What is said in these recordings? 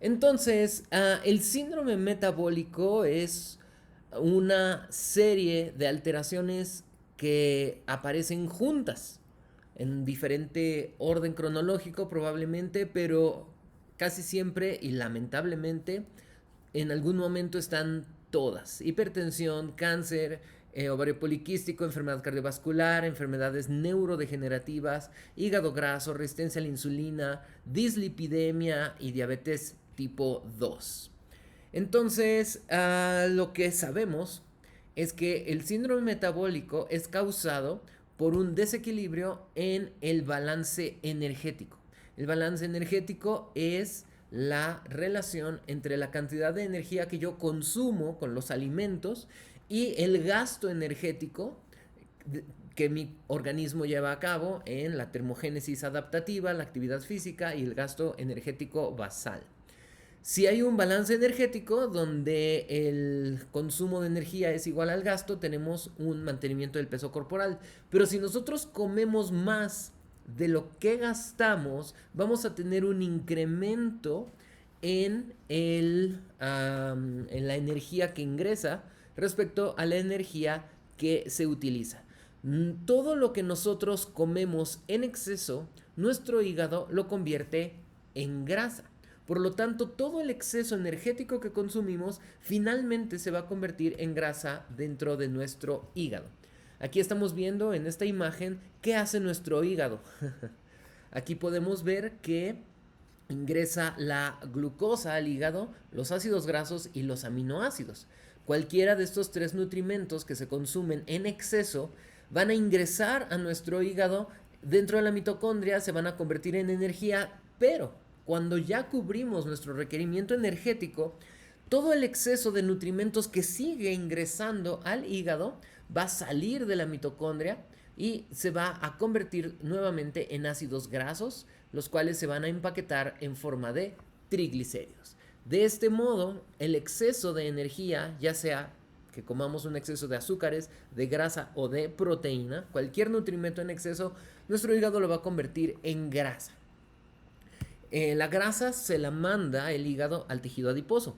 Entonces, el síndrome metabólico es una serie de alteraciones que aparecen juntas en diferente orden cronológico probablemente, pero casi siempre y lamentablemente en algún momento están todas. Hipertensión, cáncer, ovario poliquístico, enfermedad cardiovascular, enfermedades neurodegenerativas, hígado graso, resistencia a la insulina, dislipidemia y diabetes tipo 2. Entonces, lo que sabemos es que el síndrome metabólico es causado por un desequilibrio en el balance energético. El balance energético es la relación entre la cantidad de energía que yo consumo con los alimentos y el gasto energético que mi organismo lleva a cabo en la termogénesis adaptativa, la actividad física y el gasto energético basal. Si hay un balance energético donde el consumo de energía es igual al gasto, tenemos un mantenimiento del peso corporal. Pero si nosotros comemos más de lo que gastamos, vamos a tener un incremento en la energía que ingresa respecto a la energía que se utiliza. Todo lo que nosotros comemos en exceso, nuestro hígado lo convierte en grasa. Por lo tanto, todo el exceso energético que consumimos finalmente se va a convertir en grasa dentro de nuestro hígado. Aquí estamos viendo en esta imagen qué hace nuestro hígado. Aquí podemos ver que ingresa la glucosa al hígado, los ácidos grasos y los aminoácidos. Cualquiera de estos tres nutrimentos que se consumen en exceso van a ingresar a nuestro hígado dentro de la mitocondria, se van a convertir en energía, pero cuando ya cubrimos nuestro requerimiento energético, todo el exceso de nutrimentos que sigue ingresando al hígado va a salir de la mitocondria y se va a convertir nuevamente en ácidos grasos, los cuales se van a empaquetar en forma de triglicéridos. De este modo, el exceso de energía, ya sea que comamos un exceso de azúcares, de grasa o de proteína, cualquier nutrimento en exceso, nuestro hígado lo va a convertir en grasa. La grasa se la manda el hígado al tejido adiposo.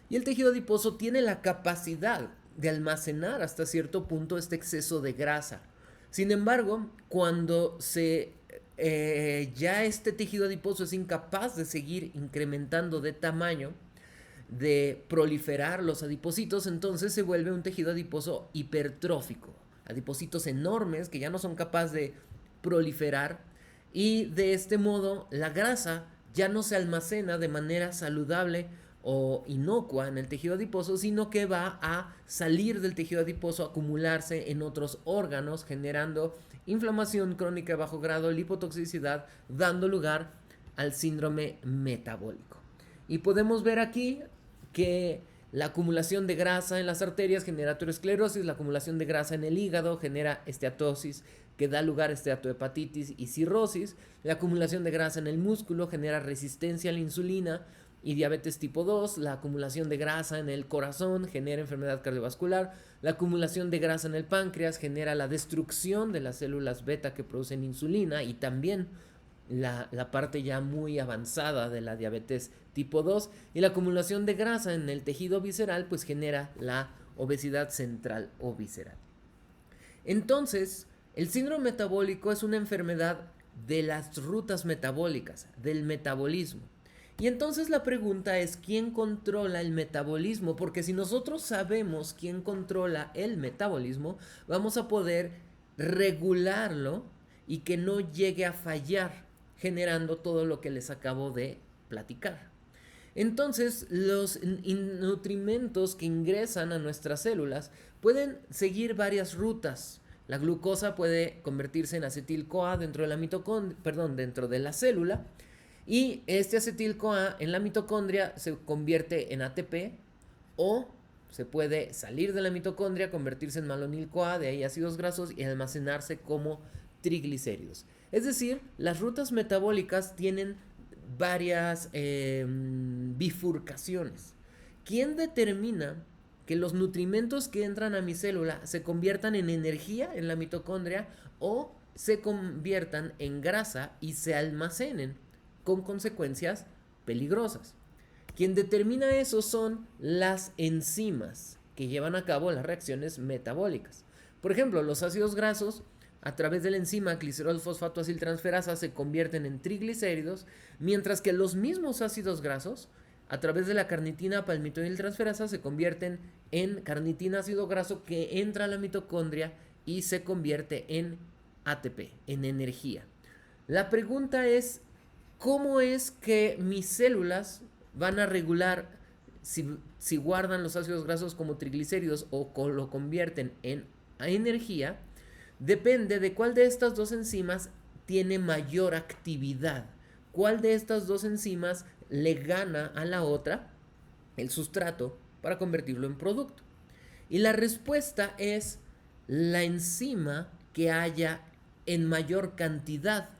Y el tejido adiposo tiene la capacidad de almacenar hasta cierto punto este exceso de grasa. Sin embargo, cuando ya este tejido adiposo es incapaz de seguir incrementando de tamaño, de proliferar los adipocitos, entonces se vuelve un tejido adiposo hipertrófico. Adipocitos enormes que ya no son capaces de proliferar y de este modo la grasa ya no se almacena de manera saludable o inocua en el tejido adiposo, sino que va a salir del tejido adiposo, acumularse en otros órganos, generando inflamación crónica de bajo grado, lipotoxicidad, dando lugar al síndrome metabólico. Y podemos ver aquí que la acumulación de grasa en las arterias genera aterosclerosis, la acumulación de grasa en el hígado genera esteatosis, que da lugar a esteatohepatitis y cirrosis. La acumulación de grasa en el músculo genera resistencia a la insulina y diabetes tipo 2. La acumulación de grasa en el corazón genera enfermedad cardiovascular. La acumulación de grasa en el páncreas genera la destrucción de las células beta que producen insulina y también la parte ya muy avanzada de la diabetes tipo 2. Y la acumulación de grasa en el tejido visceral pues genera la obesidad central o visceral. Entonces, el síndrome metabólico es una enfermedad de las rutas metabólicas, del metabolismo. Y entonces la pregunta es, ¿quién controla el metabolismo? Porque si nosotros sabemos quién controla el metabolismo, vamos a poder regularlo y que no llegue a fallar, generando todo lo que les acabo de platicar. Entonces, los nutrimentos que ingresan a nuestras células pueden seguir varias rutas. La glucosa puede convertirse en acetil-CoA dentro de la dentro de la célula, y este acetil-CoA en la mitocondria se convierte en ATP, o se puede salir de la mitocondria, convertirse en malonil-CoA, de ahí ácidos grasos, y almacenarse como triglicéridos. Es decir, las rutas metabólicas tienen varias bifurcaciones. ¿Quién determina que los nutrimentos que entran a mi célula se conviertan en energía en la mitocondria o se conviertan en grasa y se almacenen con consecuencias peligrosas? Quien determina eso son las enzimas que llevan a cabo las reacciones metabólicas. Por ejemplo, los ácidos grasos a través de la enzima glicerol fosfato aciltransferasa se convierten en triglicéridos, mientras que los mismos ácidos grasos a través de la carnitina palmitoiltransferasa se convierten en carnitina ácido graso que entra a la mitocondria y se convierte en ATP, en energía. La pregunta es, ¿cómo es que mis células van a regular si guardan los ácidos grasos como triglicéridos o lo convierten en energía? Depende de cuál de estas dos enzimas tiene mayor actividad. ¿Cuál de estas dos enzimas le gana a la otra el sustrato para convertirlo en producto? Y la respuesta es la enzima que haya en mayor cantidad.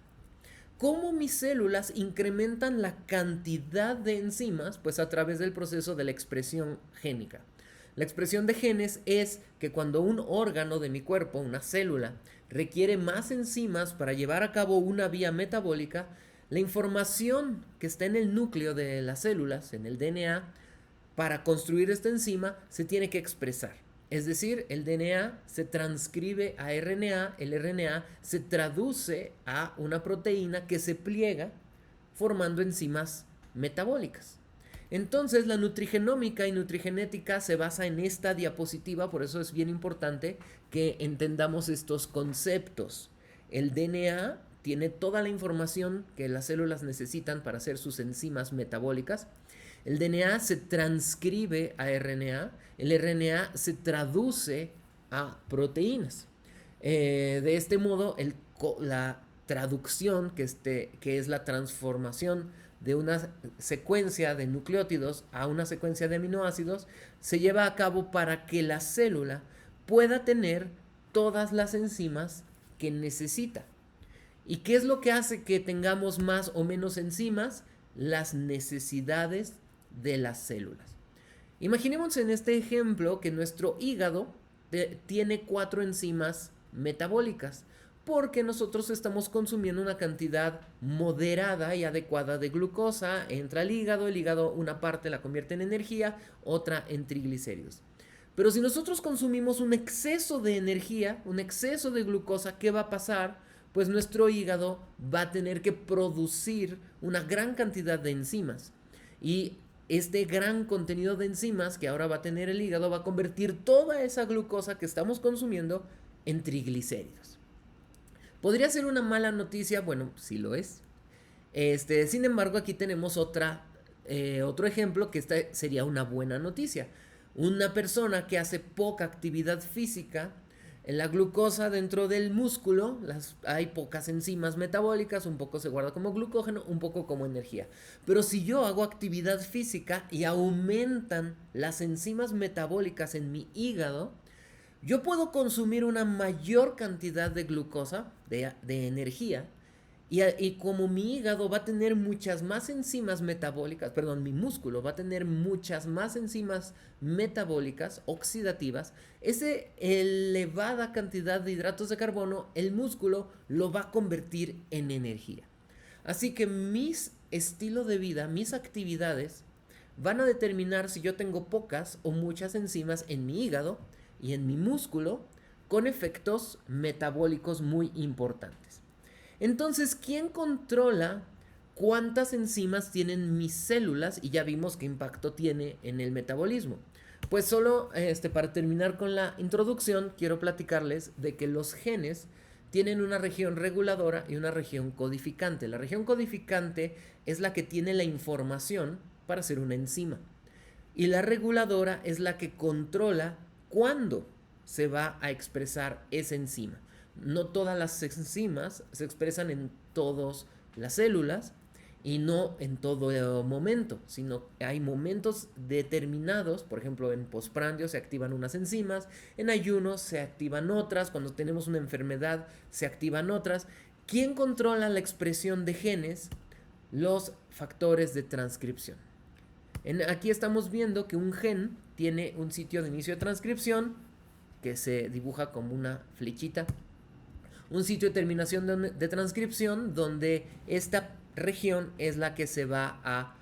¿Cómo mis células incrementan la cantidad de enzimas? Pues a través del proceso de la expresión génica. La expresión de genes es que cuando un órgano de mi cuerpo, una célula, requiere más enzimas para llevar a cabo una vía metabólica, la información que está en el núcleo de las células, en el DNA, para construir esta enzima, se tiene que expresar. Es decir, el DNA se transcribe a RNA, el RNA se traduce a una proteína que se pliega formando enzimas metabólicas. Entonces, la nutrigenómica y nutrigenética se basa en esta diapositiva, por eso es bien importante que entendamos estos conceptos. El DNA tiene toda la información que las células necesitan para hacer sus enzimas metabólicas. El DNA se transcribe a RNA, el RNA se traduce a proteínas. De este modo, la traducción, que es la transformación de una secuencia de nucleótidos a una secuencia de aminoácidos, se lleva a cabo para que la célula pueda tener todas las enzimas que necesita. ¿Y qué es lo que hace que tengamos más o menos enzimas? Las necesidades de las células. Imaginemos en este ejemplo que nuestro hígado tiene 4 enzimas metabólicas, porque nosotros estamos consumiendo una cantidad moderada y adecuada de glucosa, entra al hígado, el hígado una parte la convierte en energía, otra en triglicéridos. Pero si nosotros consumimos un exceso de energía, un exceso de glucosa, ¿qué va a pasar? Pues nuestro hígado va a tener que producir una gran cantidad de enzimas. Y este gran contenido de enzimas que ahora va a tener el hígado va a convertir toda esa glucosa que estamos consumiendo en triglicéridos. ¿Podría ser una mala noticia? Bueno, sí lo es. Sin embargo, aquí tenemos otro ejemplo que esta sería una buena noticia. Una persona que hace poca actividad física, en la glucosa dentro del músculo hay pocas enzimas metabólicas, un poco se guarda como glucógeno, un poco como energía. Pero si yo hago actividad física y aumentan las enzimas metabólicas en mi hígado, yo puedo consumir una mayor cantidad de glucosa, de energía, y como mi hígado va a tener muchas más enzimas metabólicas, perdón, mi músculo va a tener muchas más enzimas metabólicas oxidativas, esa elevada cantidad de hidratos de carbono, el músculo lo va a convertir en energía. Así que mis estilo de vida, mis actividades, van a determinar si yo tengo pocas o muchas enzimas en mi hígado y en mi músculo, con efectos metabólicos muy importantes. Entonces, ¿quién controla cuántas enzimas tienen mis células? Y ya vimos qué impacto tiene en el metabolismo. Pues solo para terminar con la introducción, quiero platicarles de que los genes tienen una región reguladora y una región codificante. La región codificante es la que tiene la información para hacer una enzima. Y la reguladora es la que controla cuándo se va a expresar esa enzima. No todas las enzimas se expresan en todas las células y no en todo momento, sino hay momentos determinados, por ejemplo en postprandio se activan unas enzimas, en ayuno se activan otras, cuando tenemos una enfermedad se activan otras. ¿Quién controla la expresión de genes? Los factores de transcripción. Aquí estamos viendo que un gen tiene un sitio de inicio de transcripción que se dibuja como una flechita, un sitio de terminación de transcripción donde esta región es la que se va a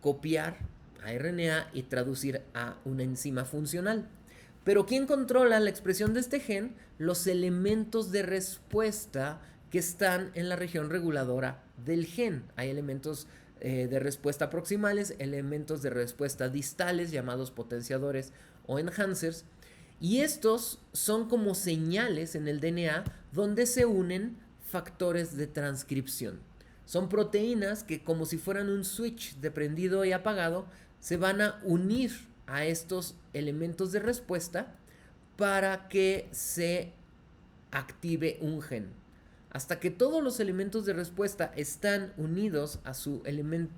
copiar a RNA y traducir a una enzima funcional. Pero ¿quién controla la expresión de este gen? Los elementos de respuesta que están en la región reguladora del gen. Hay elementos de respuesta proximales, elementos de respuesta distales llamados potenciadores o enhancers. Y estos son como señales en el DNA donde se unen factores de transcripción. Son proteínas que, como si fueran un switch de prendido y apagado, se van a unir a estos elementos de respuesta para que se active un gen. Hasta que todos los elementos de respuesta están unidos a su elemento,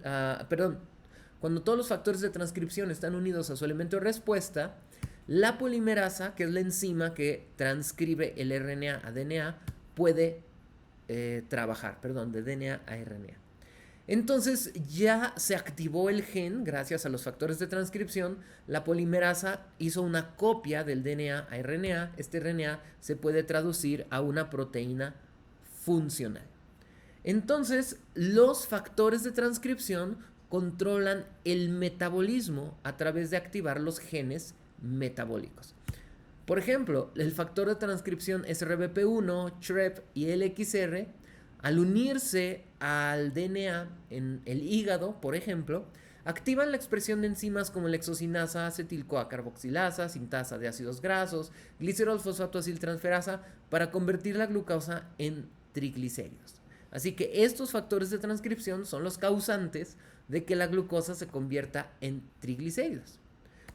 cuando todos los factores de transcripción están unidos a su elemento de respuesta, la polimerasa, que es la enzima que transcribe el RNA a DNA, puede trabajar, de DNA a RNA. Entonces ya se activó el gen gracias a los factores de transcripción. La polimerasa hizo una copia del DNA a RNA. Este RNA se puede traducir a una proteína funcional. Entonces los factores de transcripción controlan el metabolismo a través de activar los genes metabólicos. Por ejemplo, el factor de transcripción SRBP1, TREP y LXR, al unirse al DNA en el hígado, por ejemplo, activan la expresión de enzimas como la exocinasa, acetil-CoA-carboxilasa, sintasa de ácidos grasos, glicerol-fosfato-aciltransferasa para convertir la glucosa en triglicéridos. Así que estos factores de transcripción son los causantes de que la glucosa se convierta en triglicéridos.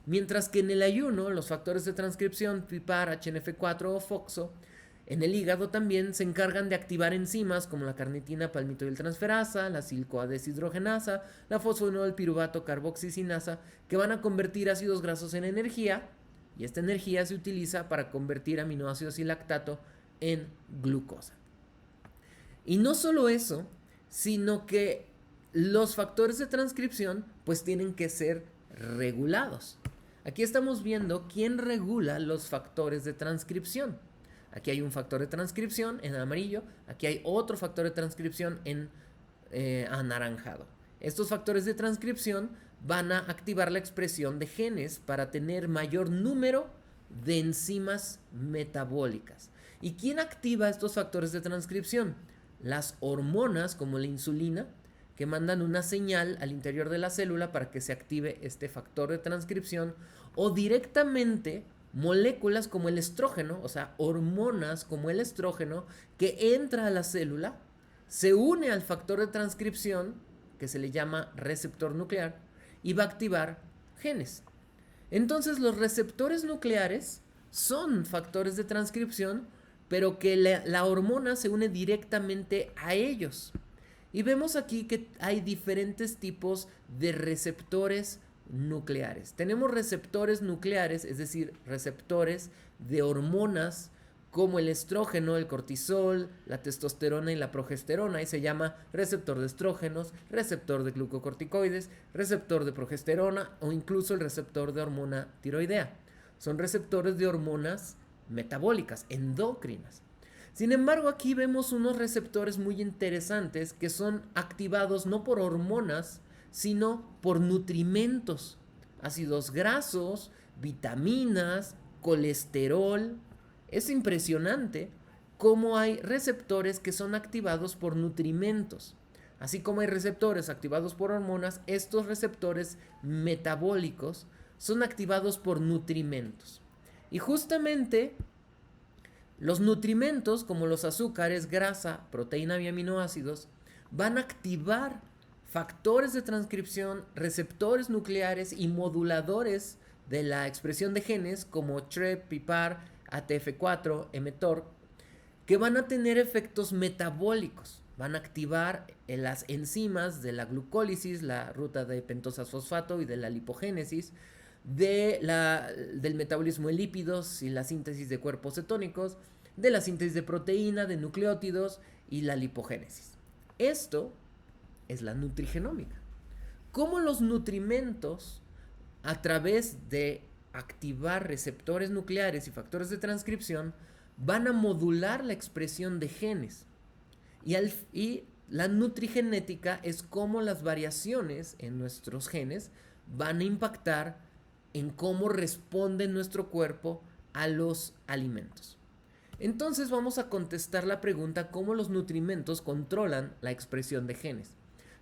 Mientras que en el ayuno, los factores de transcripción PIPAR, HNF4 o FOXO, en el hígado también se encargan de activar enzimas como la carnitina palmitoiltransferasa, la acil-CoA deshidrogenasa, la fosfonol-piruvato carboxicinasa, que van a convertir ácidos grasos en energía, y esta energía se utiliza para convertir aminoácidos y lactato en glucosa. Y no solo eso, sino que los factores de transcripción pues tienen que ser regulados. Aquí estamos viendo quién regula los factores de transcripción. Aquí hay un factor de transcripción en amarillo, aquí hay otro factor de transcripción en anaranjado. Estos factores de transcripción van a activar la expresión de genes para tener mayor número de enzimas metabólicas. ¿Y quién activa estos factores de transcripción? Las hormonas como la insulina, que mandan una señal al interior de la célula para que se active este factor de transcripción, o directamente moléculas como el estrógeno, o sea, hormonas como el estrógeno, que entra a la célula, se une al factor de transcripción, que se le llama receptor nuclear, y va a activar genes. Entonces los receptores nucleares son factores de transcripción, pero que la hormona se une directamente a ellos. Y vemos aquí que hay diferentes tipos de receptores nucleares. Tenemos receptores nucleares, es decir, receptores de hormonas como el estrógeno, el cortisol, la testosterona y la progesterona, y se llama receptor de estrógenos, receptor de glucocorticoides, receptor de progesterona o incluso el receptor de hormona tiroidea. Son receptores de hormonas metabólicas, endócrinas. Sin embargo, aquí vemos unos receptores muy interesantes que son activados no por hormonas, sino por nutrimentos, ácidos grasos, vitaminas, colesterol. Es impresionante cómo hay receptores que son activados por nutrimentos. Así como hay receptores activados por hormonas, estos receptores metabólicos son activados por nutrimentos. Y justamente los nutrimentos, como los azúcares, grasa, proteína y aminoácidos, van a activar factores de transcripción, receptores nucleares y moduladores de la expresión de genes como TREP, PIPAR, ATF4, mTOR, que van a tener efectos metabólicos. Van a activar las enzimas de la glucólisis, la ruta de pentosas fosfato y de la lipogénesis, del metabolismo de lípidos y la síntesis de cuerpos cetónicos, de la síntesis de proteína, de nucleótidos y la lipogénesis. Esto es la nutrigenómica. Cómo los nutrimentos, a través de activar receptores nucleares y factores de transcripción, van a modular la expresión de genes. Y la nutrigenética es cómo las variaciones en nuestros genes van a impactar en cómo responde nuestro cuerpo a los alimentos. Entonces vamos a contestar la pregunta cómo los nutrimentos controlan la expresión de genes.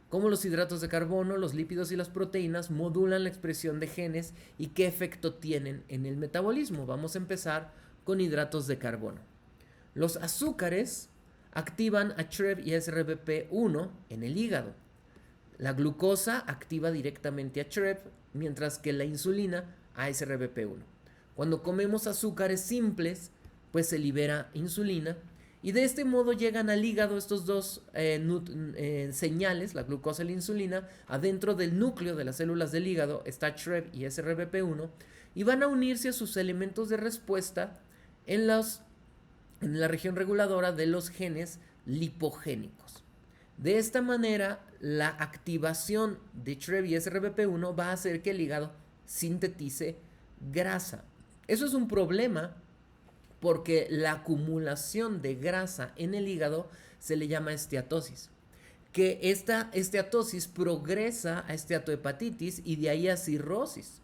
Cómo los hidratos de carbono, los lípidos y las proteínas modulan la expresión de genes y qué efecto tienen en el metabolismo. Vamos a empezar con hidratos de carbono. Los azúcares activan a TREB y SRBP1 en el hígado. La glucosa activa directamente a TREB, mientras que la insulina a SRBP1. Cuando comemos azúcares simples, pues se libera insulina y de este modo llegan al hígado estos dos señales, la glucosa y la insulina, adentro del núcleo de las células del hígado está TREB y SRBP1 y van a unirse a sus elementos de respuesta en la región reguladora de los genes lipogénicos. De esta manera, la activación de TREB y SRBP1 va a hacer que el hígado sintetice grasa. Eso es un problema porque la acumulación de grasa en el hígado se le llama esteatosis. Que esta esteatosis progresa a esteatohepatitis y de ahí a cirrosis.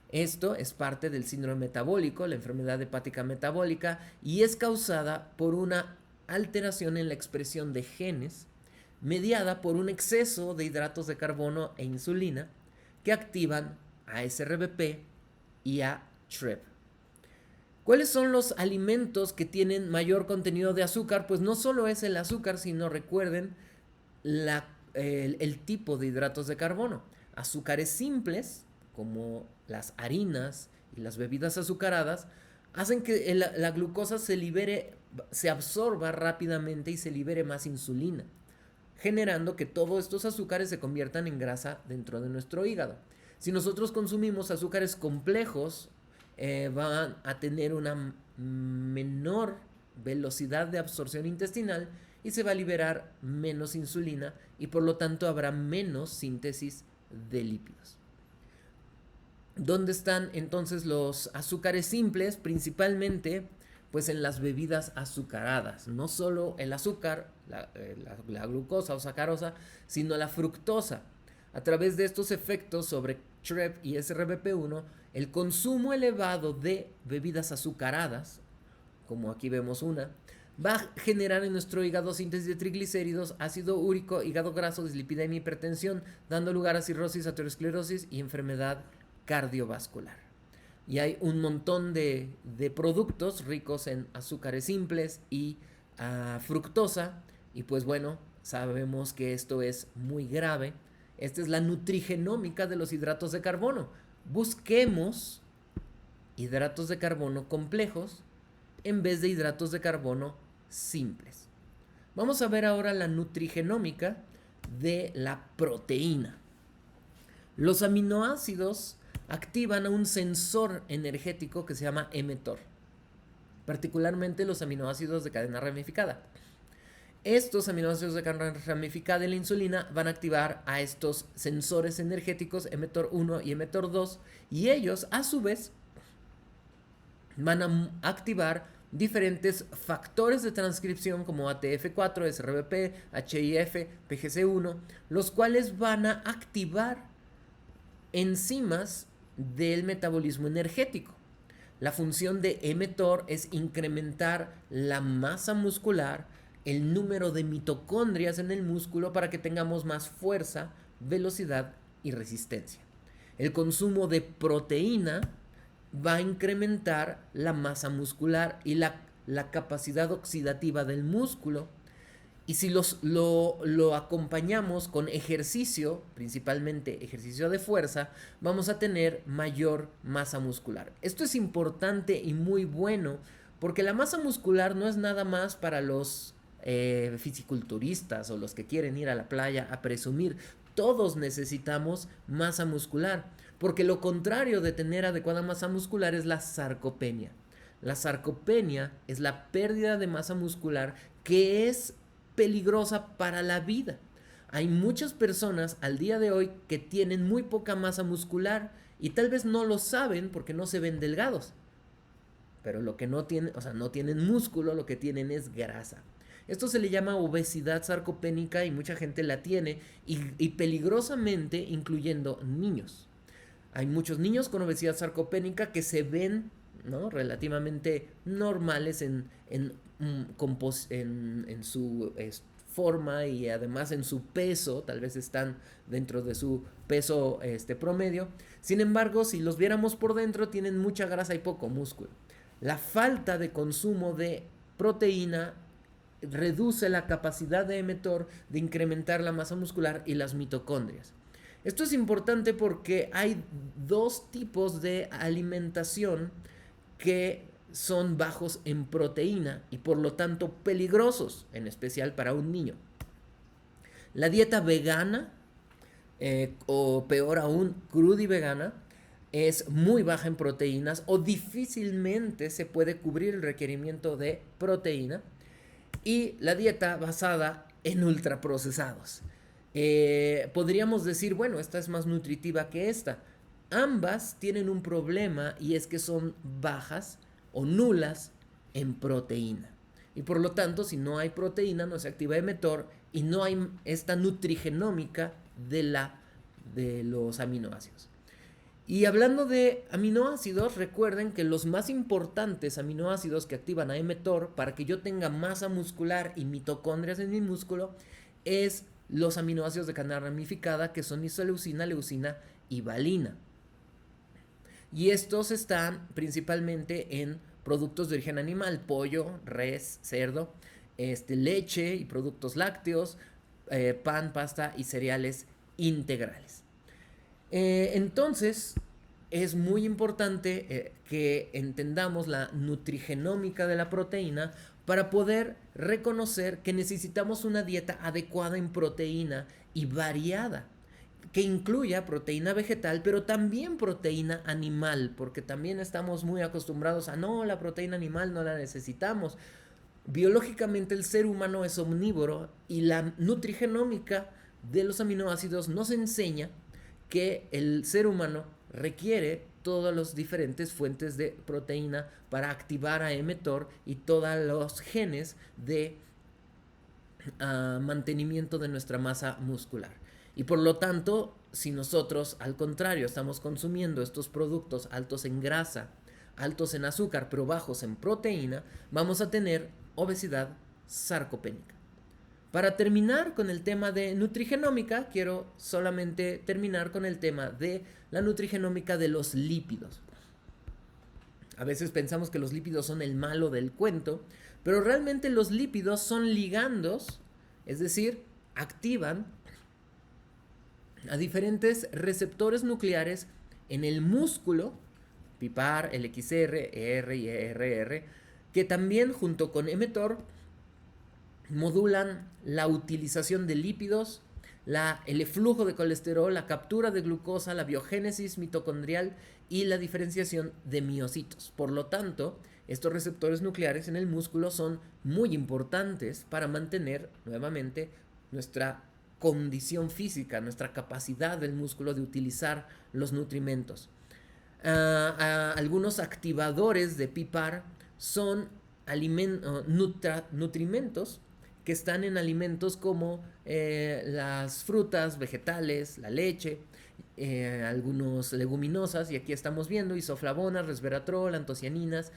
Esto es parte del síndrome metabólico, la enfermedad hepática metabólica, y es causada por una alteración en la expresión de genes mediada por un exceso de hidratos de carbono e insulina que activan a SRBP y a TREB. ¿Cuáles son los alimentos que tienen mayor contenido de azúcar? Pues no solo es el azúcar, sino recuerden el tipo de hidratos de carbono. Azúcares simples, como las harinas y las bebidas azucaradas, hacen que la glucosa se absorba rápidamente y se libere más insulina, generando que todos estos azúcares se conviertan en grasa dentro de nuestro hígado. Si nosotros consumimos azúcares complejos, van a tener una menor velocidad de absorción intestinal y se va a liberar menos insulina y por lo tanto habrá menos síntesis de lípidos. ¿Dónde están entonces los azúcares simples? Principalmente pues en las bebidas azucaradas, no solo el azúcar, la glucosa o sacarosa, sino la fructosa. A través de estos efectos sobre TREB y SRBP1, el consumo elevado de bebidas azucaradas, como aquí vemos una, va a generar en nuestro hígado síntesis de triglicéridos, ácido úrico, hígado graso, dislipidemia y hipertensión, dando lugar a cirrosis, aterosclerosis y enfermedad cardiovascular. Y hay un montón de productos ricos en azúcares simples y fructosa, y pues bueno, sabemos que esto es muy grave. Esta es la nutrigenómica de los hidratos de carbono. Busquemos hidratos de carbono complejos en vez de hidratos de carbono simples. Vamos a ver ahora la nutrigenómica de la proteína. Los aminoácidos activan a un sensor energético que se llama mTOR, particularmente los aminoácidos de cadena ramificada. Estos aminoácidos de cadena ramificada y la insulina van a activar a estos sensores energéticos mTOR1 y mTOR2 y ellos a su vez van a activar diferentes factores de transcripción como ATF4, SRBP, HIF, PGC1, los cuales van a activar enzimas del metabolismo energético. La función de mTOR es incrementar la masa muscular, el número de mitocondrias en el músculo para que tengamos más fuerza, velocidad y resistencia. El consumo de proteína va a incrementar la masa muscular y la capacidad oxidativa del músculo. Y si lo acompañamos con ejercicio, principalmente ejercicio de fuerza, vamos a tener mayor masa muscular. Esto es importante y muy bueno porque la masa muscular no es nada más para los fisiculturistas o los que quieren ir a la playa a presumir. Todos necesitamos masa muscular, porque lo contrario de tener adecuada masa muscular es la sarcopenia. La sarcopenia es la pérdida de masa muscular que es peligrosa para la vida. Hay muchas personas al día de hoy que tienen muy poca masa muscular y tal vez no lo saben porque no se ven delgados. Pero lo que no tienen, no tienen músculo, lo que tienen es grasa. Esto se le llama obesidad sarcopénica y mucha gente la tiene y peligrosamente incluyendo niños. Hay muchos niños con obesidad sarcopénica que se ven, ¿no?, relativamente normales en su forma y además en su peso, tal vez están dentro de su peso promedio. Sin embargo, si los viéramos por dentro, tienen mucha grasa y poco músculo. La falta de consumo de proteína reduce la capacidad de mTOR de incrementar la masa muscular y las mitocondrias. Esto es importante porque hay dos tipos de alimentación que son bajos en proteína y por lo tanto peligrosos, en especial para un niño. La dieta vegana, o peor aún, crudivegana, es muy baja en proteínas o difícilmente se puede cubrir el requerimiento de proteína. Y la dieta basada en ultraprocesados. Podríamos decir, bueno, esta es más nutritiva que esta. Ambas tienen un problema y es que son bajas o nulas en proteína. Y por lo tanto, si no hay proteína, no se activa mTOR y no hay esta nutrigenómica de los aminoácidos. Y hablando de aminoácidos, recuerden que los más importantes aminoácidos que activan a mTOR para que yo tenga masa muscular y mitocondrias en mi músculo es los aminoácidos de cadena ramificada, que son isoleucina, leucina y valina. Y estos están principalmente en productos de origen animal: pollo, res, cerdo, leche y productos lácteos, pan, pasta y cereales integrales. Entonces, es muy importante que entendamos la nutrigenómica de la proteína para poder reconocer que necesitamos una dieta adecuada en proteína y variada, que incluya proteína vegetal, pero también proteína animal, porque también estamos muy acostumbrados a no, la proteína animal no la necesitamos. Biológicamente el ser humano es omnívoro y la nutrigenómica de los aminoácidos nos enseña que el ser humano requiere todas las diferentes fuentes de proteína para activar a mTOR y todos los genes de mantenimiento de nuestra masa muscular. Y por lo tanto, si nosotros al contrario estamos consumiendo estos productos altos en grasa, altos en azúcar, pero bajos en proteína, vamos a tener obesidad sarcopénica. Para terminar con el tema de nutrigenómica, quiero solamente terminar con el tema de la nutrigenómica de los lípidos. A veces pensamos que los lípidos son el malo del cuento, pero realmente los lípidos son ligandos, es decir, activan a diferentes receptores nucleares en el músculo, PIPAR, LXR, ER y ERR, que también junto con mTOR modulan la utilización de lípidos, el flujo de colesterol, la captura de glucosa, la biogénesis mitocondrial y la diferenciación de miocitos. Por lo tanto, estos receptores nucleares en el músculo son muy importantes para mantener nuevamente nuestra condición física, nuestra capacidad del músculo de utilizar los nutrimentos. Algunos activadores de PIPAR son nutrimentos que están en alimentos como las frutas, vegetales, la leche, algunos leguminosas, y aquí estamos viendo isoflavonas, resveratrol, antocianinas,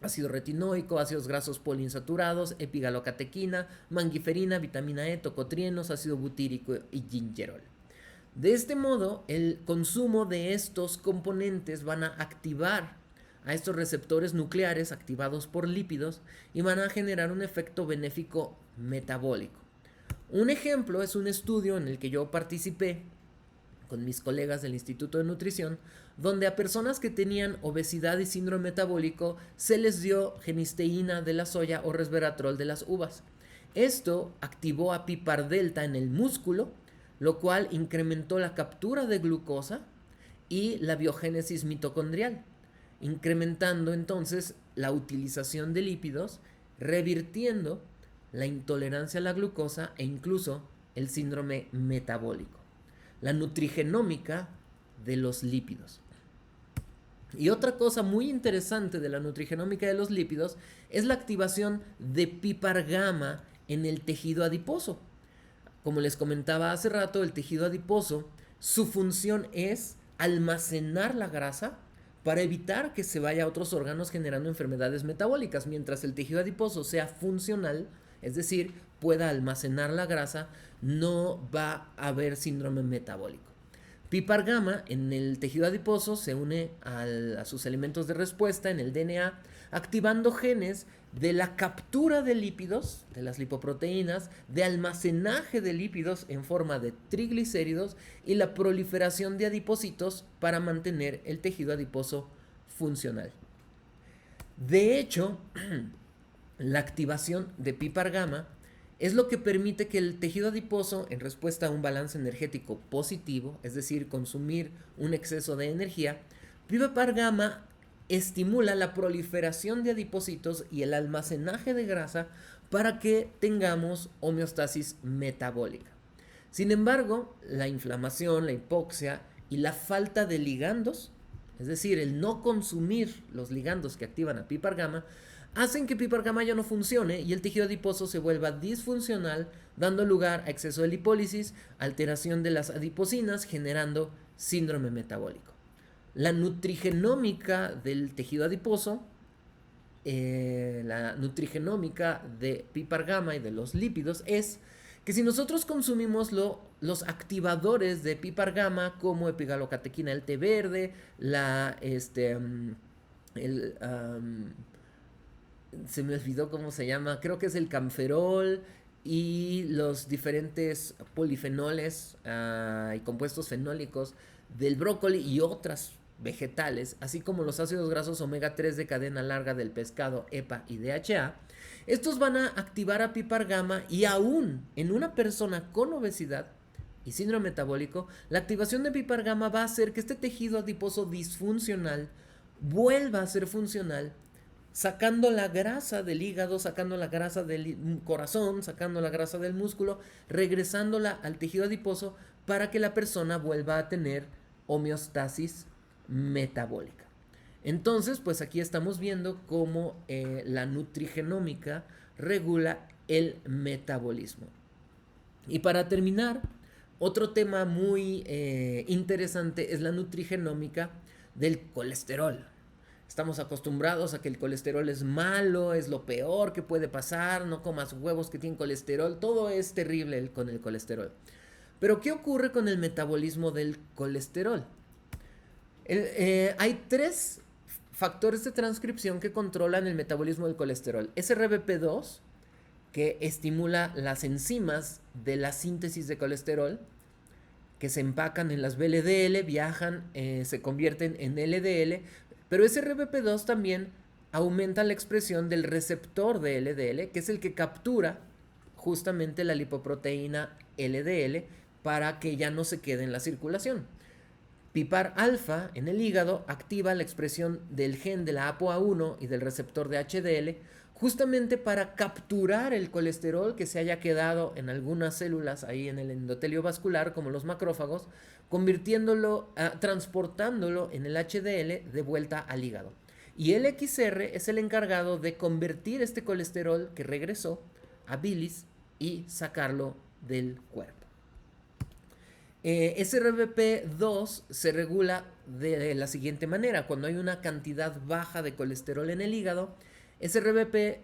ácido retinoico, ácidos grasos poliinsaturados, epigalocatequina, mangiferina, vitamina E, tocotrienos, ácido butírico y gingerol. De este modo, el consumo de estos componentes van a activar a estos receptores nucleares activados por lípidos y van a generar un efecto benéfico metabólico. Un ejemplo es un estudio en el que yo participé con mis colegas del Instituto de Nutrición, donde a personas que tenían obesidad y síndrome metabólico se les dio genisteína de la soya o resveratrol de las uvas. Esto activó a PIPAR delta en el músculo, lo cual incrementó la captura de glucosa y la biogénesis mitocondrial, incrementando entonces la utilización de lípidos, revirtiendo la intolerancia a la glucosa e incluso el síndrome metabólico. La nutrigenómica de los lípidos. Y otra cosa muy interesante de la nutrigenómica de los lípidos es la activación de PIPAR gamma en el tejido adiposo. Como les comentaba hace rato, el tejido adiposo Su función es almacenar la grasa para evitar que se vaya a otros órganos generando enfermedades metabólicas, mientras el tejido adiposo sea funcional, es decir, pueda almacenar la grasa, no va a haber síndrome metabólico. PPAR gamma en el tejido adiposo se une a sus elementos de respuesta en el DNA, activando genes de la captura de lípidos, de las lipoproteínas, de almacenaje de lípidos en forma de triglicéridos y la proliferación de adipocitos para mantener el tejido adiposo funcional. De hecho, la activación de PPAR gamma es lo que permite que el tejido adiposo, en respuesta a un balance energético positivo, es decir, consumir un exceso de energía, PPAR gamma estimula la proliferación de adipocitos y el almacenaje de grasa para que tengamos homeostasis metabólica. Sin embargo, la inflamación, la hipoxia y la falta de ligandos, es decir, el no consumir los ligandos que activan a PPAR gamma, hacen que PPAR gamma ya no funcione y el tejido adiposo se vuelva disfuncional, dando lugar a exceso de lipólisis, alteración de las adipocinas, generando síndrome metabólico. La nutrigenómica del tejido adiposo, la nutrigenómica de PPAR gamma y de los lípidos es que si nosotros consumimos los activadores de PPAR gamma como epigalocatequina del té verde, se me olvidó cómo se llama, creo que es el camferol y los diferentes polifenoles y compuestos fenólicos del brócoli y otras vegetales, así como los ácidos grasos omega 3 de cadena larga del pescado, EPA y DHA, estos van a activar a PPAR gamma y aún en una persona con obesidad y síndrome metabólico, la activación de PPAR gamma va a hacer que este tejido adiposo disfuncional vuelva a ser funcional, sacando la grasa del hígado, sacando la grasa del corazón, sacando la grasa del músculo, regresándola al tejido adiposo para que la persona vuelva a tener homeostasis metabólica. Entonces, pues aquí estamos viendo cómo la nutrigenómica regula el metabolismo. Y para terminar, otro tema muy interesante es la nutrigenómica del colesterol. Estamos acostumbrados a que el colesterol es malo, es lo peor que puede pasar, no comas huevos que tienen colesterol, todo es terrible con el colesterol. Pero ¿qué ocurre con el metabolismo del colesterol? Hay 3 factores de transcripción que controlan el metabolismo del colesterol. SRBP2, que estimula las enzimas de la síntesis de colesterol, que se empacan en las VLDL, viajan, se convierten en LDL, pero SRBP2 también aumenta la expresión del receptor de LDL, que es el que captura justamente la lipoproteína LDL para que ya no se quede en la circulación. PPAR alfa en el hígado activa la expresión del gen de la ApoA1 y del receptor de HDL justamente para capturar el colesterol que se haya quedado en algunas células ahí en el endotelio vascular, como los macrófagos, convirtiéndolo, transportándolo en el HDL de vuelta al hígado. Y el XR es el encargado de convertir este colesterol que regresó a bilis y sacarlo del cuerpo. SRBP2 se regula de la siguiente manera. Cuando hay una cantidad baja de colesterol en el hígado, SRBP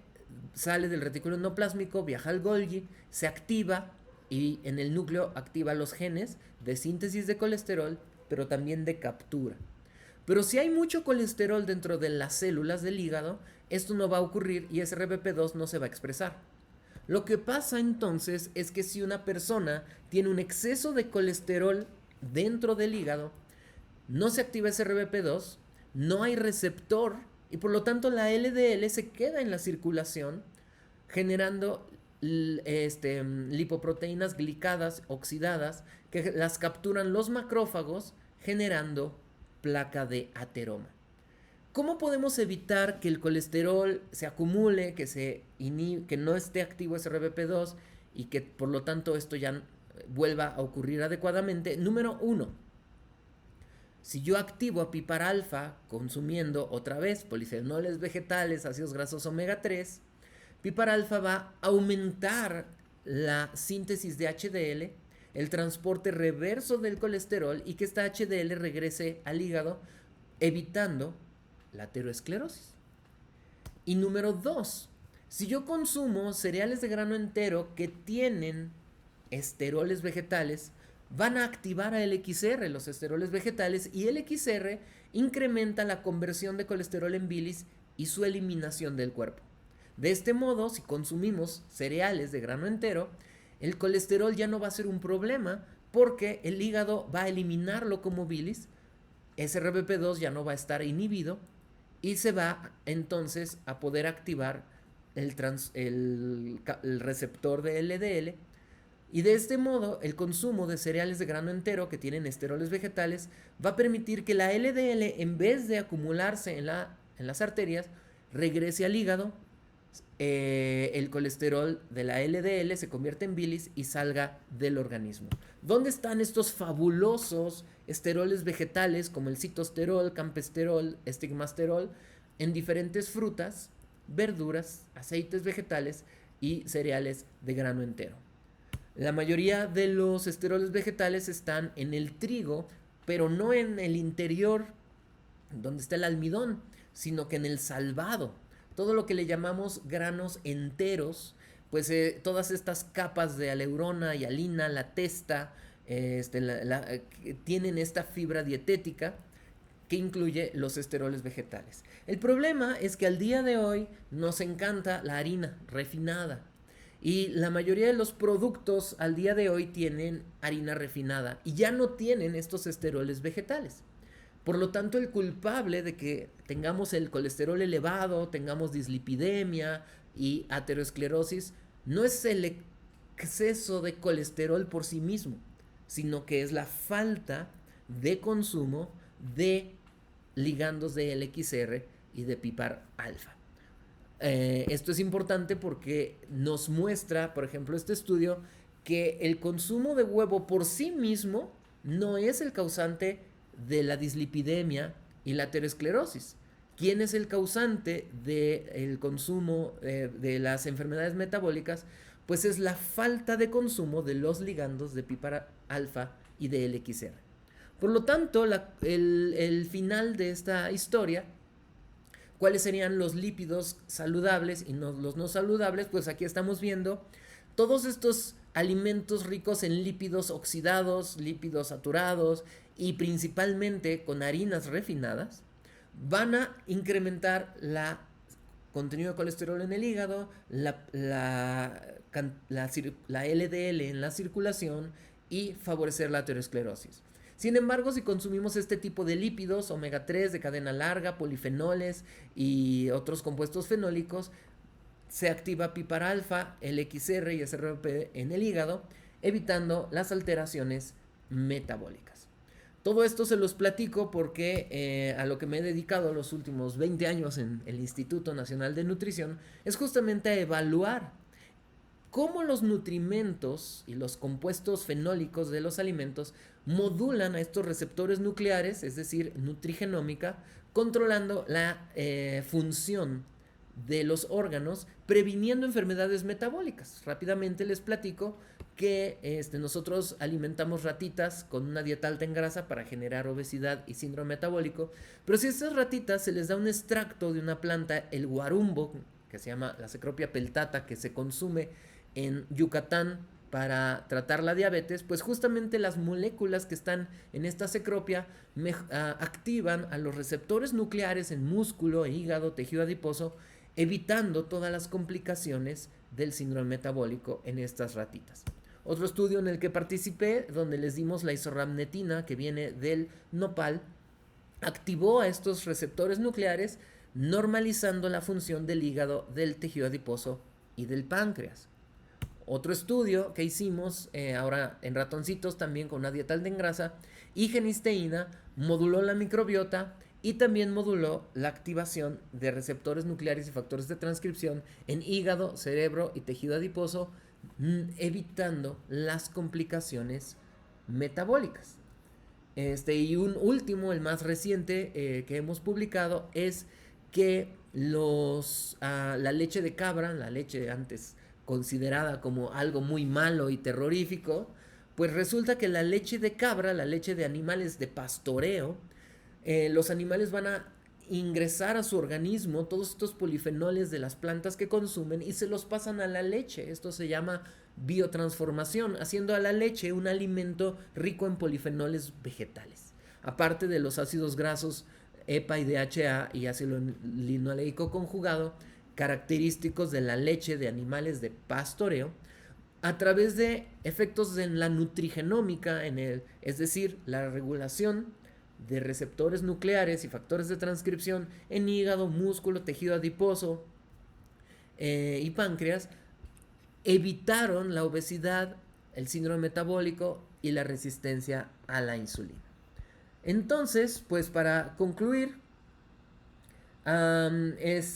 sale del retículo endoplásmico, viaja al Golgi, se activa y en el núcleo activa los genes de síntesis de colesterol, pero también de captura. Pero si hay mucho colesterol dentro de las células del hígado, esto no va a ocurrir y SRBP2 no se va a expresar. Lo que pasa entonces es que si una persona tiene un exceso de colesterol dentro del hígado, no se activa SRBP2, no hay receptor y por lo tanto la LDL se queda en la circulación generando lipoproteínas glicadas oxidadas que las capturan los macrófagos generando placa de ateroma. ¿Cómo podemos evitar que el colesterol se acumule, que no esté activo SRBP2 y que por lo tanto esto ya vuelva a ocurrir adecuadamente? Número 1. Si yo activo a PPAR alfa consumiendo otra vez polifenoles vegetales, ácidos grasos omega 3, PPAR alfa va a aumentar la síntesis de HDL, el transporte reverso del colesterol y que esta HDL regrese al hígado, evitando la aterosclerosis. Y número 2, si yo consumo cereales de grano entero que tienen esteroles vegetales, van a activar a LXR, los esteroles vegetales, y LXR incrementa la conversión de colesterol en bilis y su eliminación del cuerpo. De este modo, si consumimos cereales de grano entero, el colesterol ya no va a ser un problema porque el hígado va a eliminarlo como bilis, SRBP2 ya no va a estar inhibido y se va entonces a poder activar el receptor de LDL. Y de este modo, el consumo de cereales de grano entero que tienen esteroles vegetales va a permitir que la LDL, en vez de acumularse en las arterias, regrese al hígado. El colesterol de la LDL se convierte en bilis y salga del organismo. ¿Dónde están estos fabulosos esteroles vegetales como el citosterol, campesterol, estigmasterol? En diferentes frutas, verduras, aceites vegetales y cereales de grano entero. La mayoría de los esteroles vegetales están en el trigo, pero no en el interior donde está el almidón, sino que en el salvado. Todo lo que le llamamos granos enteros, pues todas estas capas de aleurona y alina, la testa, tienen esta fibra dietética que incluye los esteroles vegetales. El problema es que al día de hoy nos encanta la harina refinada. Y la mayoría de los productos al día de hoy tienen harina refinada y ya no tienen estos esteroles vegetales. Por lo tanto, el culpable de que tengamos el colesterol elevado, tengamos dislipidemia y aterosclerosis, no es el exceso de colesterol por sí mismo, sino que es la falta de consumo de ligandos de LXR y de PPAR alfa. Esto es importante porque nos muestra, por ejemplo, este estudio, que el consumo de huevo por sí mismo no es el causante de la dislipidemia y la aterosclerosis. ¿Quién es el causante del consumo de las enfermedades metabólicas? Pues es la falta de consumo de los ligandos de PPAR alfa y de LXR. Por lo tanto, el final de esta historia, ¿cuáles serían los lípidos saludables y los no saludables? Pues aquí estamos viendo todos estos alimentos ricos en lípidos oxidados, lípidos saturados y principalmente con harinas refinadas van a incrementar la contenido de colesterol en el hígado, la LDL en la circulación y favorecer la aterosclerosis. Sin embargo, si consumimos este tipo de lípidos, omega 3 de cadena larga, polifenoles y otros compuestos fenólicos, se activa PPAR alfa, LXR y SRP en el hígado, evitando las alteraciones metabólicas. Todo esto se los platico porque a lo que me he dedicado los últimos 20 años en el Instituto Nacional de Nutrición es justamente a evaluar cómo los nutrimentos y los compuestos fenólicos de los alimentos modulan a estos receptores nucleares, es decir, nutrigenómica, controlando la función de los órganos, previniendo enfermedades metabólicas. Rápidamente les platico que nosotros alimentamos ratitas con una dieta alta en grasa para generar obesidad y síndrome metabólico, pero si a estas ratitas se les da un extracto de una planta, el guarumbo, que se llama la Cecropia peltata, que se consume en Yucatán para tratar la diabetes, pues justamente las moléculas que están en esta cecropia activan a los receptores nucleares en músculo, hígado, tejido adiposo, evitando todas las complicaciones del síndrome metabólico en estas ratitas. Otro estudio en el que participé, donde les dimos la isorramnetina que viene del nopal, activó a estos receptores nucleares, normalizando la función del hígado, del tejido adiposo y del páncreas. Otro estudio que hicimos ahora en ratoncitos también con una dieta alta en grasa y genisteína moduló la microbiota y también moduló la activación de receptores nucleares y factores de transcripción en hígado, cerebro y tejido adiposo, evitando las complicaciones metabólicas. Y un último, el más reciente que hemos publicado, es que la leche de cabra, la leche antes considerada como algo muy malo y terrorífico, Pues resulta que la leche de cabra, la leche de animales de pastoreo, los animales van a ingresar a su organismo todos estos polifenoles de las plantas que consumen y se los pasan a la leche. Esto se llama biotransformación, haciendo a la leche un alimento rico en polifenoles vegetales. Aparte de los ácidos grasos EPA y DHA y ácido linoleico conjugado, característicos de la leche de animales de pastoreo, a través de efectos en la nutrigenómica, es decir, la regulación de receptores nucleares y factores de transcripción en hígado, músculo, tejido adiposo y páncreas, evitaron la obesidad, el síndrome metabólico y la resistencia a la insulina. Entonces, pues para concluir, ¿dónde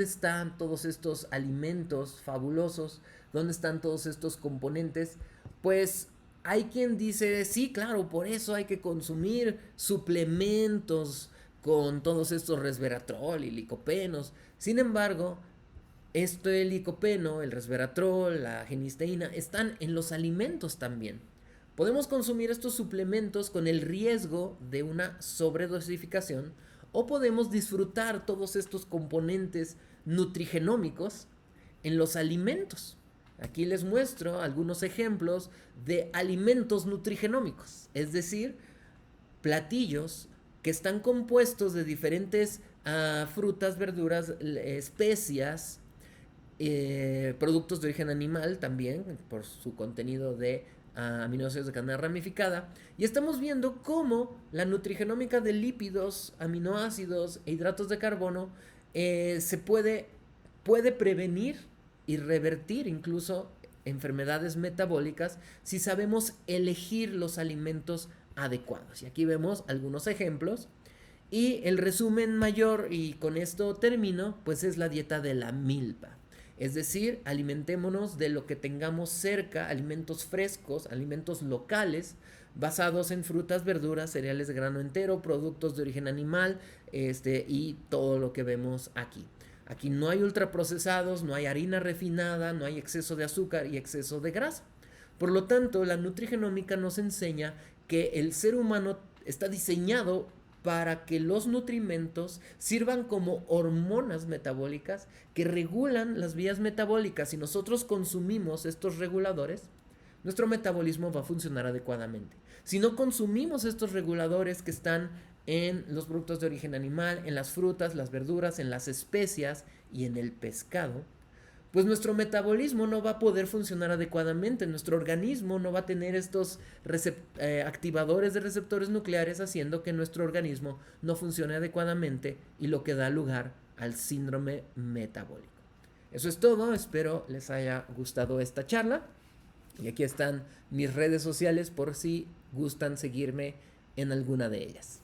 están todos estos alimentos fabulosos? ¿Dónde están todos estos componentes? Pues hay quien dice, sí, claro, por eso hay que consumir suplementos con todos estos resveratrol y licopenos. Sin embargo, el licopeno, el resveratrol, la genisteína, están en los alimentos también. Podemos consumir estos suplementos con el riesgo de una sobredosificación o podemos disfrutar todos estos componentes nutrigenómicos en los alimentos. Aquí les muestro algunos ejemplos de alimentos nutrigenómicos, es decir, platillos que están compuestos de diferentes frutas, verduras, especias, productos de origen animal también, por su contenido de aminoácidos de cadena ramificada, y estamos viendo cómo la nutrigenómica de lípidos, aminoácidos e hidratos de carbono se puede prevenir y revertir incluso enfermedades metabólicas si sabemos elegir los alimentos adecuados. Y aquí vemos algunos ejemplos. Y el resumen mayor, y con esto termino, pues es la dieta de la milpa. Es decir, alimentémonos de lo que tengamos cerca, alimentos frescos, alimentos locales, basados en frutas, verduras, cereales de grano entero, productos de origen animal, y todo lo que vemos aquí. Aquí no hay ultraprocesados, no hay harina refinada, no hay exceso de azúcar y exceso de grasa. Por lo tanto, la nutrigenómica nos enseña que el ser humano está diseñado para que los nutrimentos sirvan como hormonas metabólicas que regulan las vías metabólicas. Si nosotros consumimos estos reguladores, nuestro metabolismo va a funcionar adecuadamente. Si no consumimos estos reguladores que están en los productos de origen animal, en las frutas, las verduras, en las especias y en el pescado, pues nuestro metabolismo no va a poder funcionar adecuadamente, nuestro organismo no va a tener estos activadores de receptores nucleares haciendo que nuestro organismo no funcione adecuadamente y lo que da lugar al síndrome metabólico. Eso es todo, espero les haya gustado esta charla y aquí están mis redes sociales por si gustan seguirme en alguna de ellas.